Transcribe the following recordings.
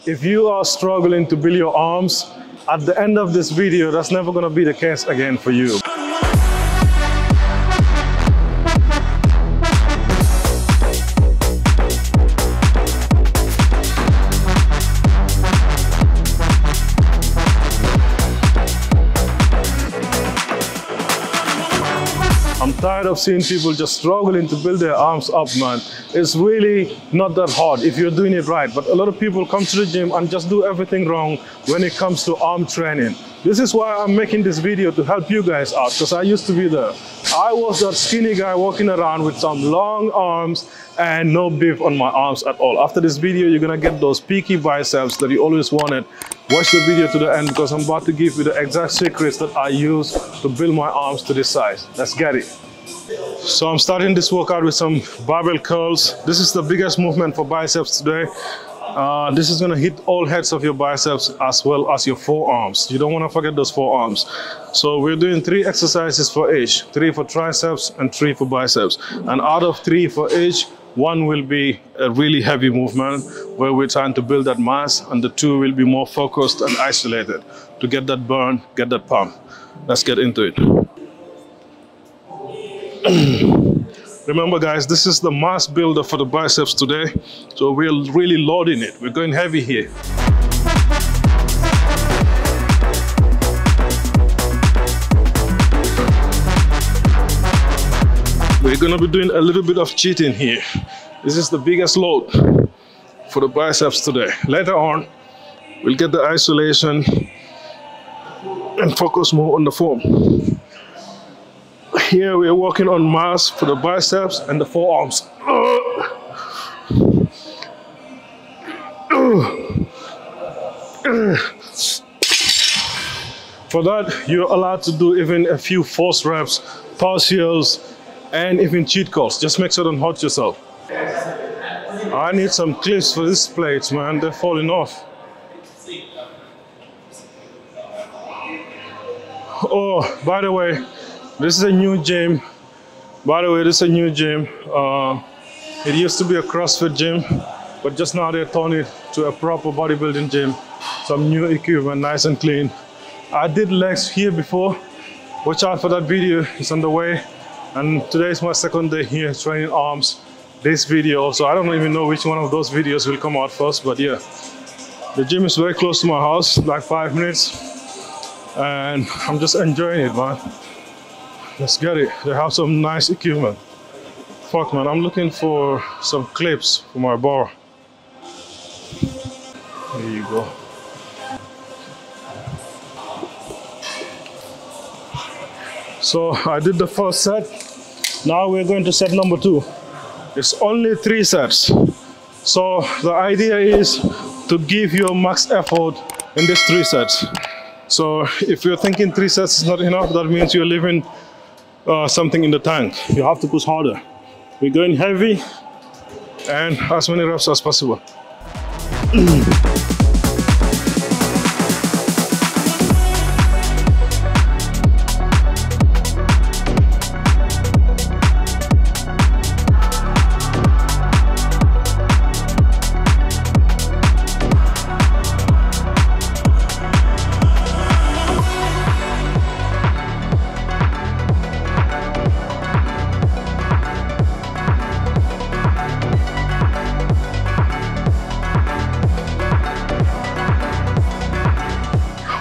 if you are struggling to build your arms, at the end of this video, that's never going to be the case again for you. I'm tired of seeing people just struggling to build their arms up, man. It's really not that hard if you're doing it right. But a lot of people come to the gym and just do everything wrong when it comes to arm training. This is why I'm making this video, to help you guys out, because I used to be there. I was that skinny guy walking around with some long arms and no beef on my arms at all. After this video, you're gonna get those peaky biceps that you always wanted. Watch the video to the end, because I'm about to give you the exact secrets that I use to build my arms to this size. Let's get it. So I'm starting this workout with some barbell curls. This is the biggest movement for biceps today. This is gonna hit all heads of your biceps as well as your forearms. You don't wanna forget those forearms. So we're doing 3 exercises for each, 3 for triceps and 3 for biceps. And out of 3 for each, 1 will be a really heavy movement where we're trying to build that mass, and the 2 will be more focused and isolated to get that burn, get that pump. Let's get into it. Remember guys, this is the mass builder for the biceps today. So we're really loading it. We're going heavy here. We're gonna be doing a little bit of cheating here. This is the biggest load for the biceps today. Later on, we'll get the isolation and focus more on the form. Here we're working on mass for the biceps and the forearms. For that, you're allowed to do even a few force reps, partials, and even cheat codes. Just make sure don't hurt yourself. I need some clips for these plates, man. They're falling off. Oh, by the way, this is a new gym. This is a new gym. It used to be a CrossFit gym, but just now they turned it to a proper bodybuilding gym. Some new equipment, nice and clean. I did legs here before. Watch out for that video, it's on the way. And today is my second day here training arms. This video also, I don't even know which one of those videos will come out first, but yeah. The gym is very close to my house, like 5 minutes. And I'm just enjoying it, man. Let's get it. They have some nice equipment. Fuck, man, I'm looking for some clips for my bar. There you go. So I did the first set. Now we're going to set number 2. It's only 3 sets. So the idea is to give your max effort in these 3 sets. So if you're thinking 3 sets is not enough, that means you're leaving something in the tank. You have to push harder. We're going heavy and as many reps as possible.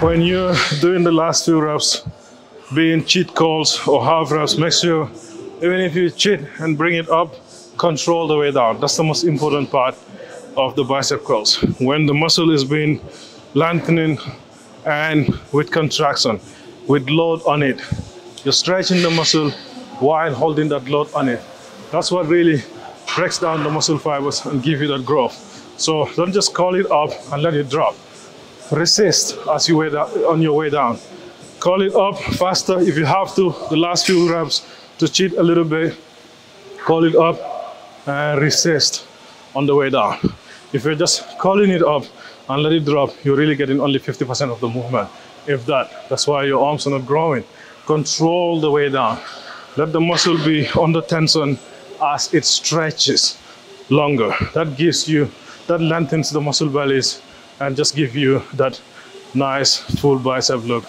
When you're doing the last few reps, being cheat calls or half reps, make sure, even if you cheat and bring it up, control the way down. That's the most important part of the bicep curls. When the muscle is being lengthening and with contraction, with load on it, you're stretching the muscle while holding that load on it. That's what really breaks down the muscle fibers and give you that growth. So don't just call it up and let it drop. Resist as you on your way down. Call it up faster if you have to. The last few reps to cheat a little bit. Call it up and resist on the way down. If you're just calling it up and let it drop, you're really getting only 50% of the movement, if that. That's why your arms are not growing. Control the way down. Let the muscle be under tension as it stretches longer. That gives you, that lengthens the muscle bellies and just give you that nice full bicep look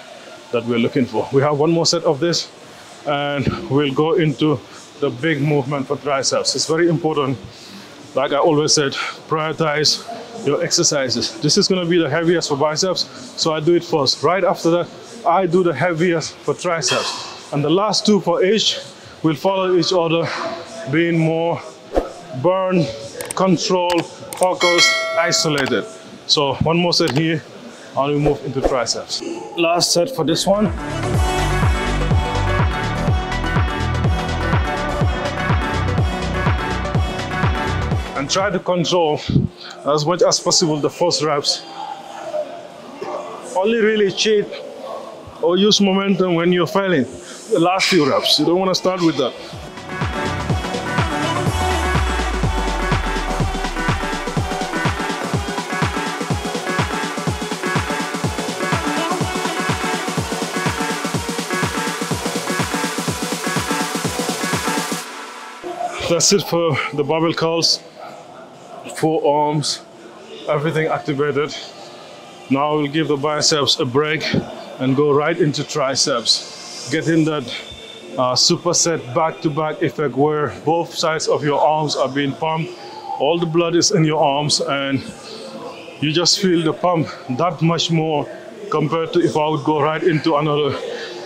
that we're looking for. We have one more set of this and we'll go into the big movement for triceps. It's very important, like I always said, prioritize your exercises. This is going to be the heaviest for biceps, so I do it first. Right after that, I do the heaviest for triceps, and the last two for each will follow each other, being more burn, control, focused, isolated. So one more set here and we move into triceps. Last set for this one. And try to control as much as possible the first reps. Only really cheat or use momentum when you're failing. The last few reps, you don't want to start with that. That's it for the barbell curls. 4 arms, everything activated. Now we'll give the biceps a break and go right into triceps. Get in that superset back-to-back effect where both sides of your arms are being pumped. All the blood is in your arms and you just feel the pump that much more compared to if I would go right into another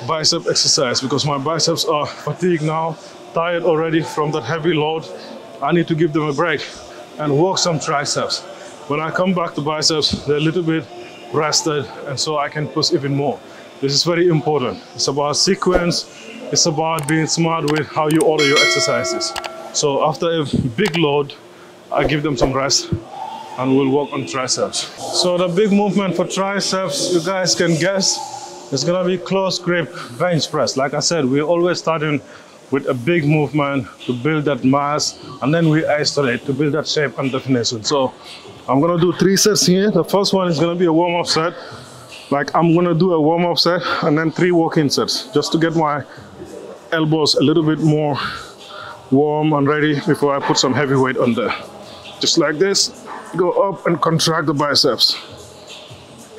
bicep exercise, because my biceps are fatigued now, tired already from that heavy load. I need to give them a break and work some triceps. When I come back to biceps, they're a little bit rested, and so I can push even more. This is very important. It's about sequence. It's about being smart with how you order your exercises. So after a big load, I give them some rest and we'll work on triceps. So the big movement for triceps, you guys can guess, it's gonna be close grip bench press. Like I said, we're always starting with a big movement to build that mass, and then we isolate to build that shape and definition. So I'm gonna do 3 sets here. The first one is gonna be a warm-up set. Like I'm gonna do a warm-up set and then 3 walk-in sets, just to get my elbows a little bit more warm and ready before I put some heavy weight on there. Just like this, go up and contract the biceps.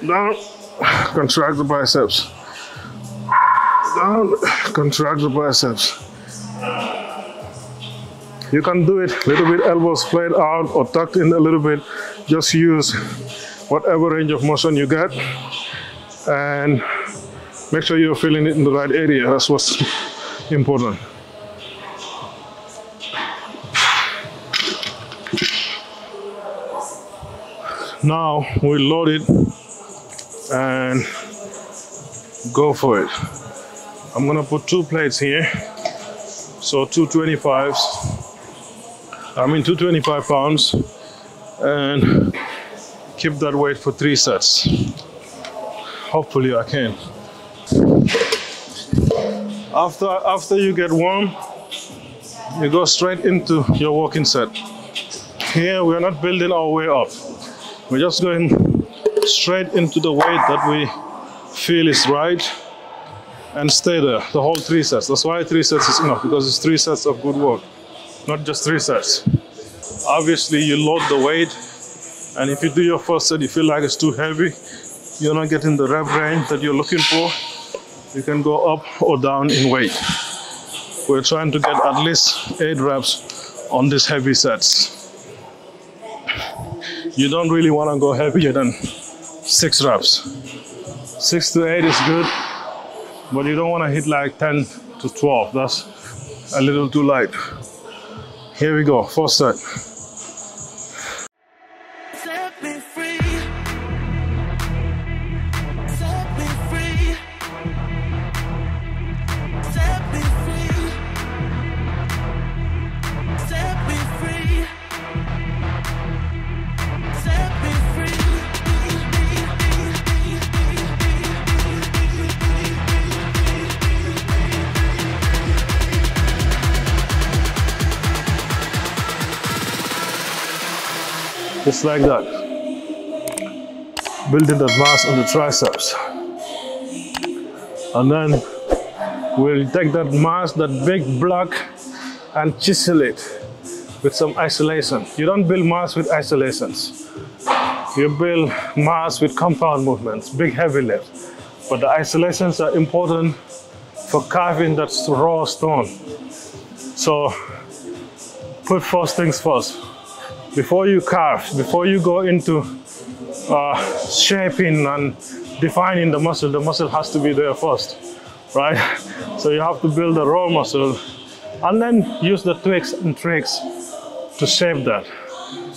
Down, contract the biceps. Down, contract the biceps. You can do it a little bit elbows played out or tucked in a little bit. Just use whatever range of motion you get and make sure you're feeling it in the right area. That's what's important. Now we load it and go for it. I'm gonna put 2 plates here. So 2 225 pounds, and keep that weight for 3 sets. Hopefully I can. After you get warm, you go straight into your walking set. Here we're not building our way up. We're just going straight into the weight that we feel is right and stay there the whole 3 sets. That's why 3 sets is enough, because it's 3 sets of good work, not just 3 sets. Obviously you load the weight, and if you do your first set you feel like it's too heavy, you're not getting the rep range that you're looking for, you can go up or down in weight. We're trying to get at least 8 reps on these heavy sets. You don't really want to go heavier than 6 reps. 6 to 8 is good, but you don't want to hit like 10 to 12. That's a little too light. Here we go, first set. Set me free. Set me free. Set me free. Set me free. Set me free. Just like that. Building that mass on the triceps. And then we'll take that mass, that big block, and chisel it with some isolation. You don't build mass with isolations. You build mass with compound movements, big heavy lifts. But the isolations are important for carving that raw stone. So put first things first. Before you carve, before you go into shaping and defining the muscle has to be there first, right? So you have to build the raw muscle and then use the twigs and tricks to shape that.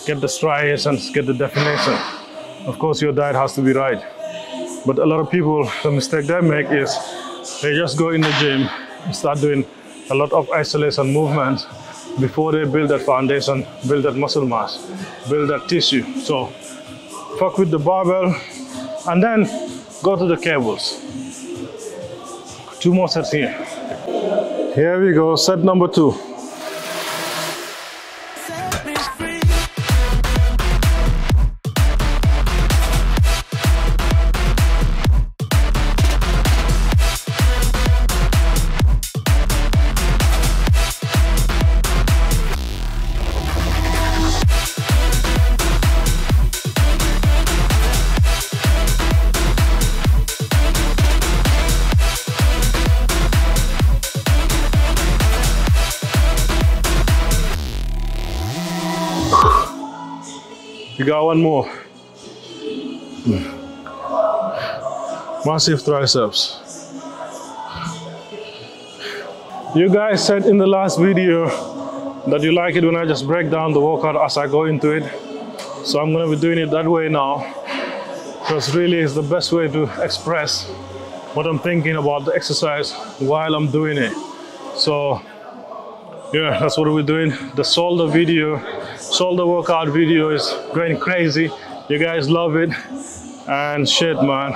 Get the striations, get the definition. Of course, your diet has to be right. But a lot of people, the mistake they make is they just go in the gym and start doing a lot of isolation movements before they build that foundation, build that muscle mass, build that tissue. So fuck with the barbell and then go to the cables. 2 more sets here. Here we go, set number 2. Set me free. You got one more. Massive triceps. You guys said in the last video that you like it when I just break down the workout as I go into it. So I'm gonna be doing it that way now, because really it's the best way to express what I'm thinking about the exercise while I'm doing it. So yeah, that's what we're doing. The shoulder workout video is going crazy. You guys love it. And shit, man,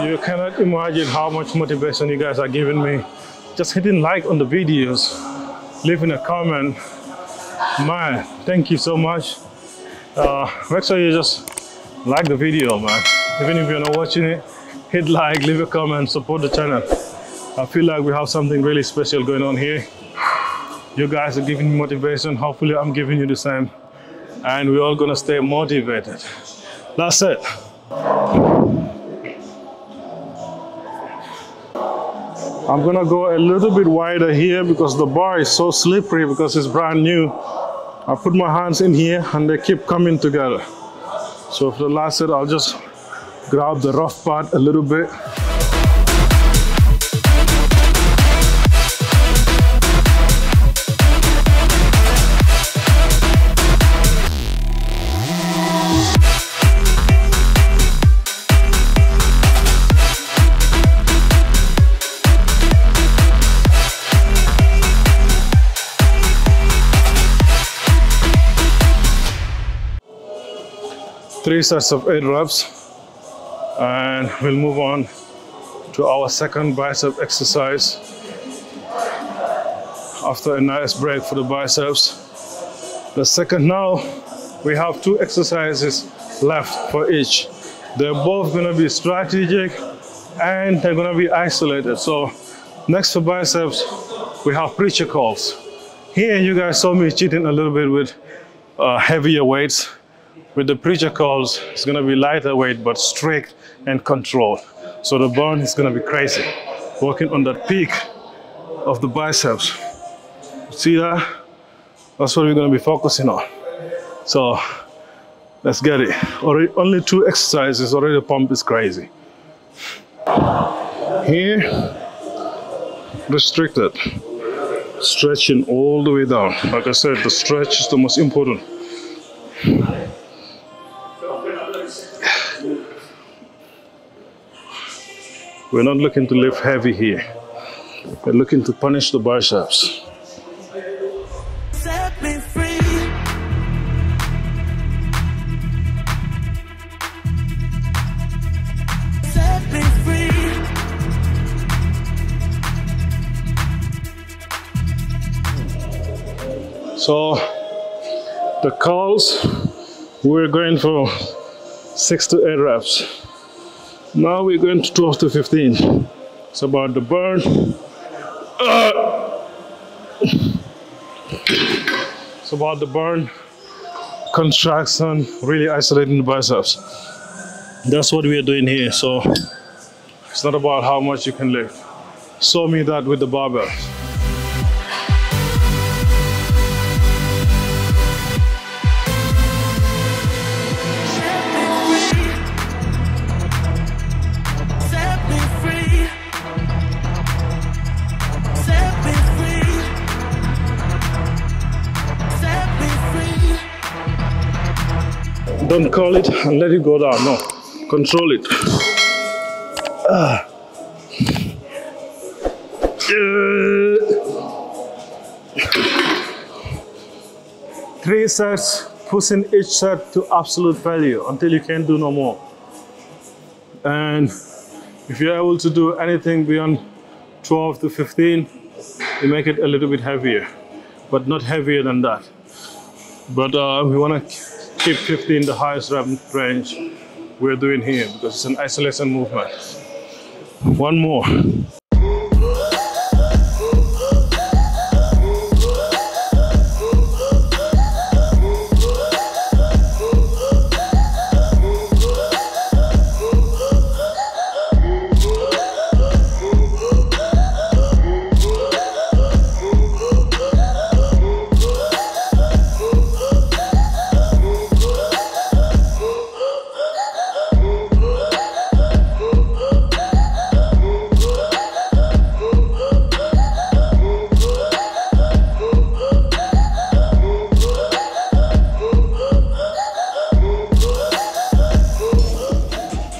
you cannot imagine how much motivation you guys are giving me. Just hitting like on the videos, leaving a comment. Man, thank you so much. Make sure you just like the video, man. Even if you're not watching it, hit like, leave a comment, support the channel. I feel like we have something really special going on here. You guys are giving me motivation. Hopefully I'm giving you the same. And we're all gonna stay motivated. That's it. I'm gonna go a little bit wider here because the bar is so slippery because it's brand new. I put my hands in here and they keep coming together. So for the last set, I'll just grab the rough part a little bit. Three sets of 8 reps, and we'll move on to our second bicep exercise after a nice break for the biceps. The second, now we have 2 exercises left for each. They're both going to be strategic and they're going to be isolated. So next for biceps, we have preacher calls. Here you guys saw me cheating a little bit with heavier weights. With the preacher calls, it's gonna be lighter weight, but strict and controlled. So the burn is gonna be crazy. Working on that peak of the biceps. See that? That's what we're gonna be focusing on. So let's get it. Only 2 exercises, already the pump is crazy. Here, restricted. Stretching all the way down. Like I said, the stretch is the most important. We're not looking to lift heavy here. We're looking to punish the biceps. Set me free. Set me free. So the calls, we're going for 6 to 8 reps. Now we're going to 12 to 15. It's about the burn. It's about the burn contraction, really isolating the biceps. That's what we are doing here. So it's not about how much you can lift. Show me that with the barbells. Set me free. Set me free. Set me free. Don't call it and let it go down. No, control it. Three sets, pushing each set to absolute failure until you can't do no more. And if you're able to do anything beyond 12 to 15, you make it a little bit heavier, but not heavier than that. But we want to keep 15 the highest rep range we're doing here because it's an isolation movement. One more.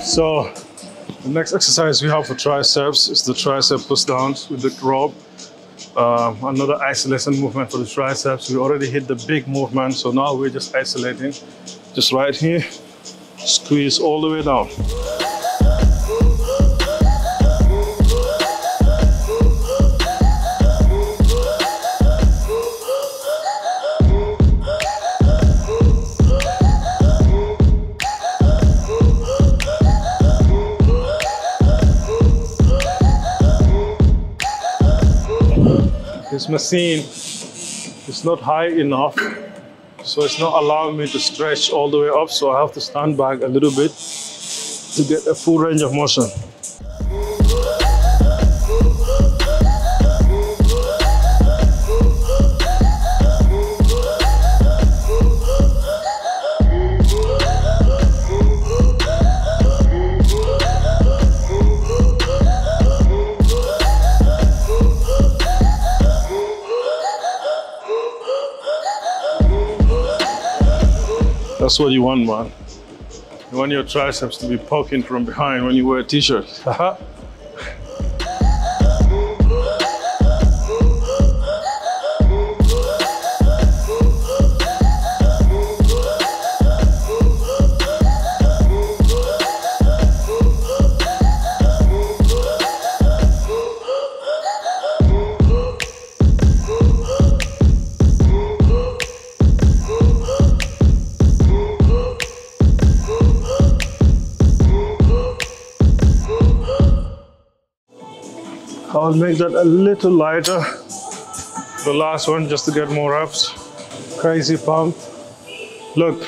So the next exercise we have for triceps is the tricep push downs with the rope. Another isolation movement for the triceps. We already hit the big movement, so now we're just isolating. Just right here, squeeze all the way down. This machine is not high enough, so it's not allowing me to stretch all the way up, so I have to stand back a little bit to get a full range of motion. That's what you want, man. You want your triceps to be poking from behind when you wear a t-shirt. I'll make that a little lighter. The last one, just to get more reps. Crazy pump. Look,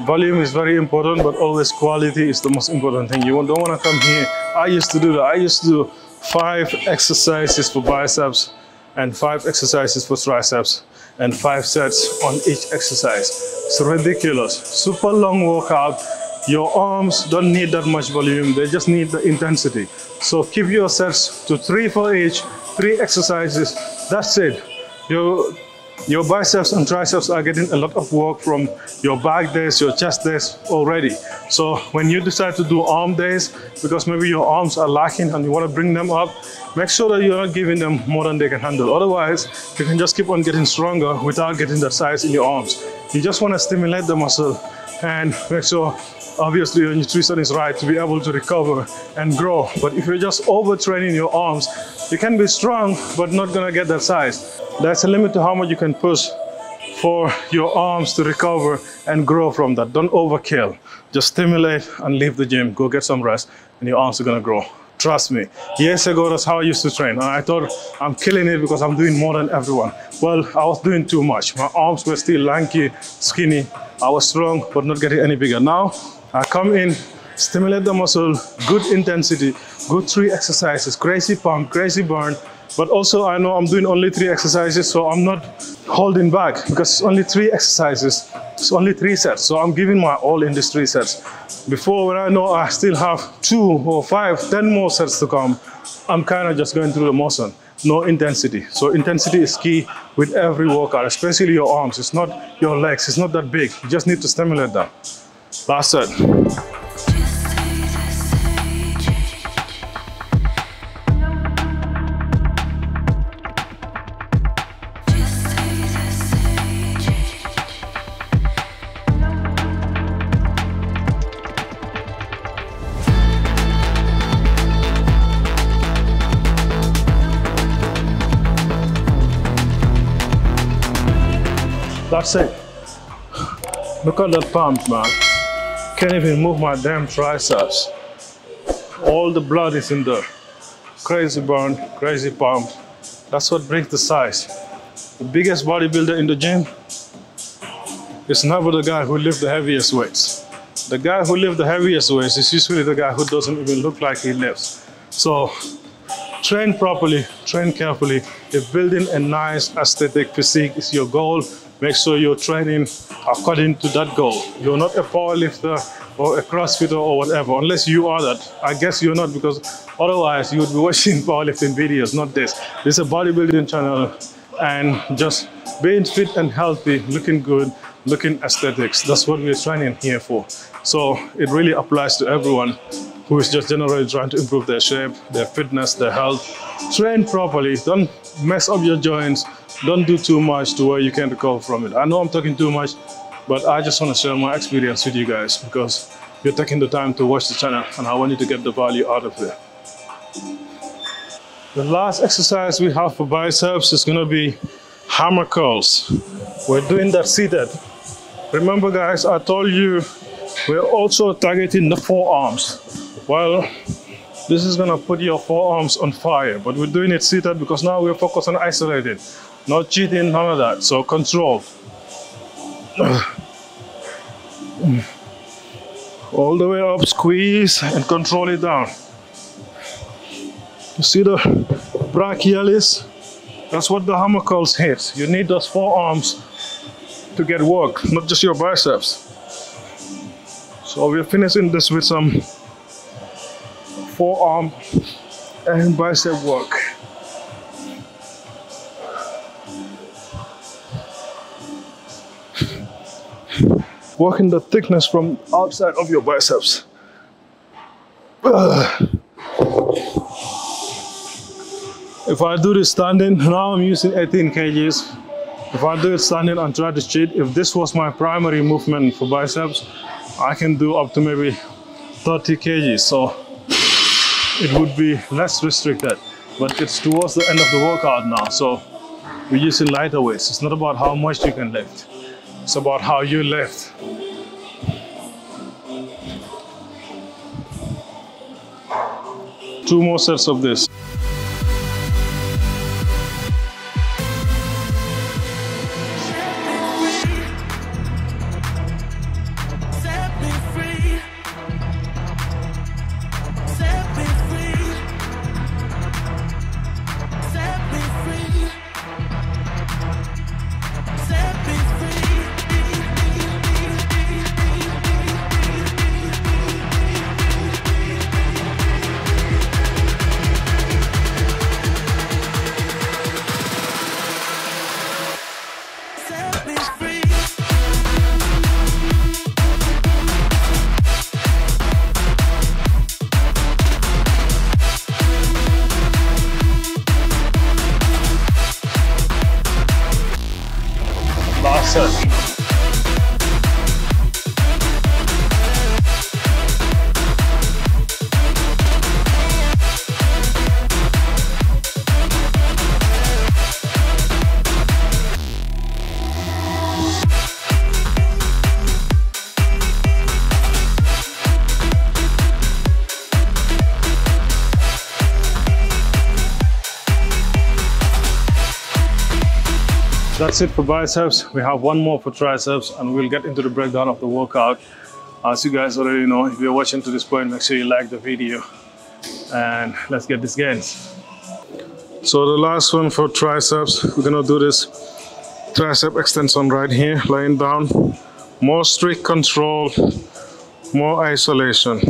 volume is very important, but always quality is the most important thing. You don't want to come here. I used to do that. I used to do 5 exercises for biceps and 5 exercises for triceps and 5 sets on each exercise. It's ridiculous. Super long workout. Your arms don't need that much volume, they just need the intensity. So keep your sets to 3 for each, 3 exercises, that's it. Your biceps and triceps are getting a lot of work from your back days, your chest days already. So when you decide to do arm days, because maybe your arms are lacking and you want to bring them up, make sure that you're not giving them more than they can handle. Otherwise, you can just keep on getting stronger without getting that size in your arms. You just want to stimulate the muscle and make sure obviously your nutrition is right to be able to recover and grow. But if you're just overtraining your arms, you can be strong but not gonna get that size. There's a limit to how much you can push for your arms to recover and grow from that. Don't overkill. Just stimulate and leave the gym. Go get some rest and your arms are gonna grow. Trust me. Years ago, that's how I used to train. And I thought I'm killing it because I'm doing more than everyone. Well, I was doing too much. My arms were still lanky, skinny. I was strong, but not getting any bigger. Now, I come in, stimulate the muscle, good intensity, good 3 exercises, crazy pump, crazy burn. But also I know I'm doing only 3 exercises, so I'm not holding back because it's only 3 exercises. It's only 3 sets, so I'm giving my all in these 3 sets. Before, when I know I still have 2 or 5, 10 more sets to come, I'm kind of just going through the motion. No intensity. So intensity is key with every workout, especially your arms. It's not your legs. It's not that big. You just need to stimulate them. Last set. That's it. Look at that pump, man. Can't even move my damn triceps. All the blood is in there. Crazy burn, crazy pump. That's what brings the size. The biggest bodybuilder in the gym is never the guy who lifts the heaviest weights. The guy who lifts the heaviest weights is usually the guy who doesn't even look like he lifts. So train properly, train carefully. If building a nice aesthetic physique is your goal, make sure you're training according to that goal. You're not a powerlifter or a crossfitter or whatever, unless you are that. I guess you're not, because otherwise you would be watching powerlifting videos, not this. This is a bodybuilding channel, and just being fit and healthy, looking good, looking aesthetics. That's what we're training here for. So it really applies to everyone who is just generally trying to improve their shape, their fitness, their health. Train properly, don't mess up your joints. Don't do too much to where you can't recover from it. I know I'm talking too much, but I just want to share my experience with you guys because you're taking the time to watch the channel and I want you to get the value out of it. The last exercise we have for biceps is going to be hammer curls. We're doing that seated. Remember guys, I told you we're also targeting the forearms. Well, this is going to put your forearms on fire, but we're doing it seated because now we're focused on isolated. No cheating, none of that. So control. All the way up, squeeze and control it down. You see the brachialis? That's what the hammer curls hit. You need those forearms to get work, not just your biceps. So we're finishing this with some forearm and bicep work. Working the thickness from outside of your biceps. If I do this standing, now I'm using 18 kgs. If I do it standing and try to cheat, if this was my primary movement for biceps, I can do up to maybe 30 kgs. So it would be less restricted, but it's towards the end of the workout now. So we're using lighter weights. It's not about how much you can lift. It's about how you lift. Two more sets of this. That's it for biceps. We have one more for triceps, and we'll get into the breakdown of the workout. As you guys already know, if you're watching to this point, make sure you like the video, and let's get this gains. So the last one for triceps, we're gonna do this tricep extension right here, lying down. More strict control, more isolation.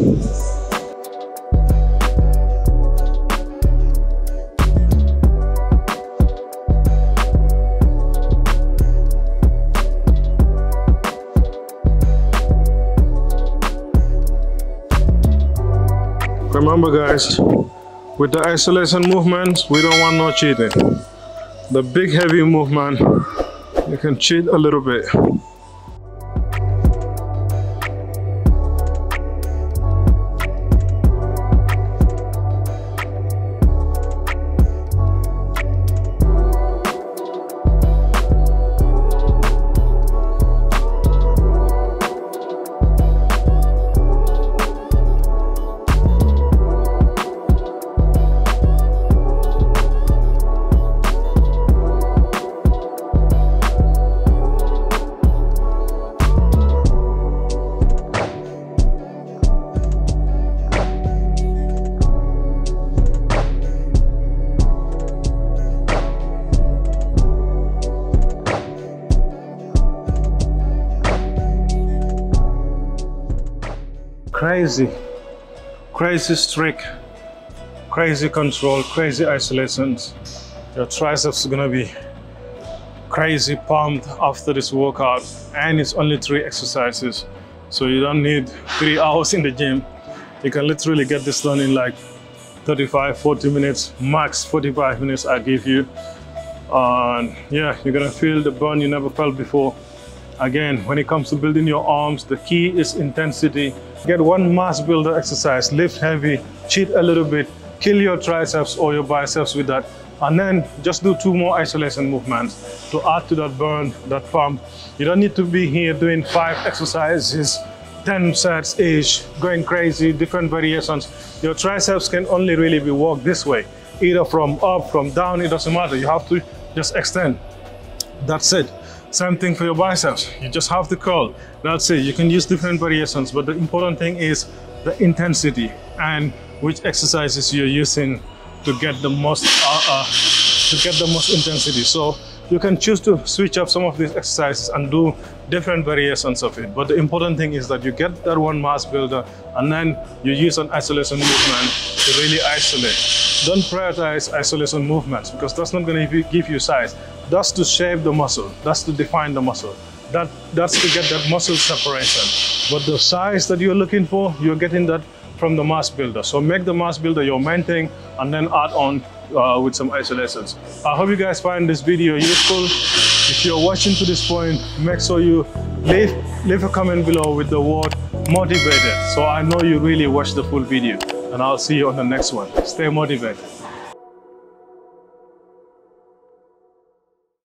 Remember guys, with the isolation movements, we don't want no cheating. The big heavy movement, you can cheat a little bit. Crazy strict, crazy control, crazy isolations. Your triceps are gonna be crazy pumped after this workout, and it's only 3 exercises. So you don't need 3 hours in the gym. You can literally get this done in like 35, 40 minutes, max 45 minutes I give you. And yeah, you're gonna feel the burn you never felt before. Again, when it comes to building your arms, the key is intensity. Get one mass builder exercise, lift heavy, cheat a little bit, kill your triceps or your biceps with that, and then just do 2 more isolation movements to add to that burn, that pump. You don't need to be here doing 5 exercises, 10 sets each, going crazy, different variations. Your triceps can only really be worked this way, either from up, from down, it doesn't matter. You have to just extend. That's it. Same thing for your biceps. You just have to curl. That's it. You can use different variations, but the important thing is the intensity and which exercises you're using to get the most intensity. So you can choose to switch up some of these exercises and do different variations of it. But the important thing is that you get that one mass builder, and then you use an isolation movement to really isolate. Don't prioritize isolation movements, because that's not going to give you size. That's to shape the muscle. That's to define the muscle. That's to get that muscle separation. But the size that you're looking for, you're getting that from the mass builder. So make the mass builder your main thing, and then add on with some isolations. I hope you guys find this video useful. If you're watching to this point, make sure you leave a comment below with the word motivated, so I know you really watched the full video. And I'll see you on the next one. Stay motivated.